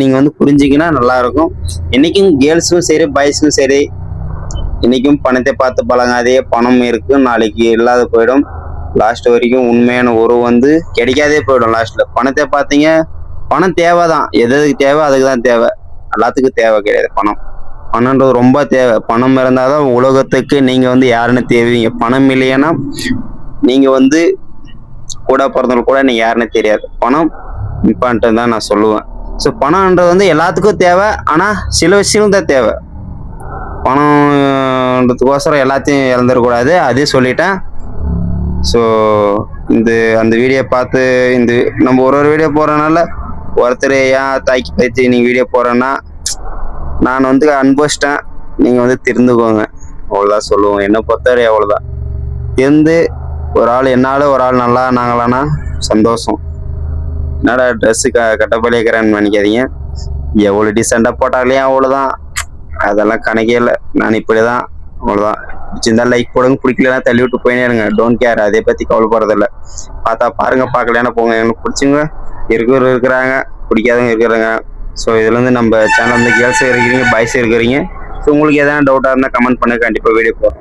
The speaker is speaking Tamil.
நீங்கள் வந்து புரிஞ்சிக்கினா நல்லாயிருக்கும். இன்றைக்கும் கேர்ள்ஸும் சரி பாய்ஸும் சரி இன்றைக்கும் பணத்தை பார்த்து பழங்காதே. பணம் இருக்குது, நாளைக்கு இல்லாத போயிடும். லாஸ்ட் வரைக்கும் உண்மையான உறவு வந்து கிடைக்காதே போயிடும். லாஸ்ட்டில் பணத்தை பார்த்தீங்க, பணம் தேவை தான். எதுக்கு தேவை அதுக்கு தான் தேவை, எல்லாத்துக்கும் தேவை கிடையாது. பணம்ன்றது ரொம்ப தேவை. பணம் இருந்தால் தான் உலகத்துக்கு நீங்கள் வந்து யாருன்னு தெரிவிங்க. பணம் இல்லைன்னா நீங்கள் வந்து கூட பிறந்தவங்க கூட நீங்கள் யாருன்னு தெரியாது. பணம் இம்பார்ட்டன் தான் நான் சொல்லுவேன். ஸோ பணம்ன்றது வந்து எல்லாத்துக்கும் தேவை. ஆனால் சில விஷயம் தான் தேவை. பணம்ன்றதுக்கோசரம் எல்லாத்தையும் இழந்துடக்கூடாது, அதே சொல்லிட்டேன். ஸோ அந்த வீடியோ பார்த்து நம்ம ஒரு வீடியோ போடுறதுனால ஒருத்தர் ஏன் தாக்கி பயிற்சி நீங்கள் வீடியோ போடுறேன்னா நான் வந்து அனுபவிச்சிட்டேன். நீங்கள் வந்து திருந்துக்கோங்க, அவ்வளோதான் சொல்லுவோம். என்னை பொறுத்தவரை அவ்வளோதான். திருந்து ஒரு ஆள் என்னால் ஒரு ஆள் நல்லா நாங்களான்னா சந்தோஷம். என்னடா ட்ரெஸ்ஸு கட்டப்பழிக்கிறேன்னு நினைக்காதீங்க. எவ்வளோ டீசெண்டாக போட்டாலையும் அவ்வளோதான், அதெல்லாம் கணக்கே இல்லை. நான் இப்படி தான், அவ்வளோதான். பிடிச்சிருந்தா லைக் போடுங்க, பிடிக்கலன்னா தள்ளி விட்டு போயினே இருங்க. டோன்ட் கேர், அதை பற்றி கவலைப்படுறதில்ல. பார்த்தா பாருங்க, பார்க்கலன்னா போங்க. எனக்கு பிடிச்சிங்க இருக்கிறாங்க, பிடிக்காதவங்க இருக்கிறாங்க. ஸோ இதுலேருந்து நம்ம சேனல் வந்து கேர்ள்ஸும் இருக்கிறீங்க, பாய்ஸும் இருக்கிறீங்க. ஸோ உங்களுக்கு எதனா டவுட்டாக இருந்தால் கமெண்ட் பண்ண, கண்டிப்பாக வீடியோ போடுறேன்.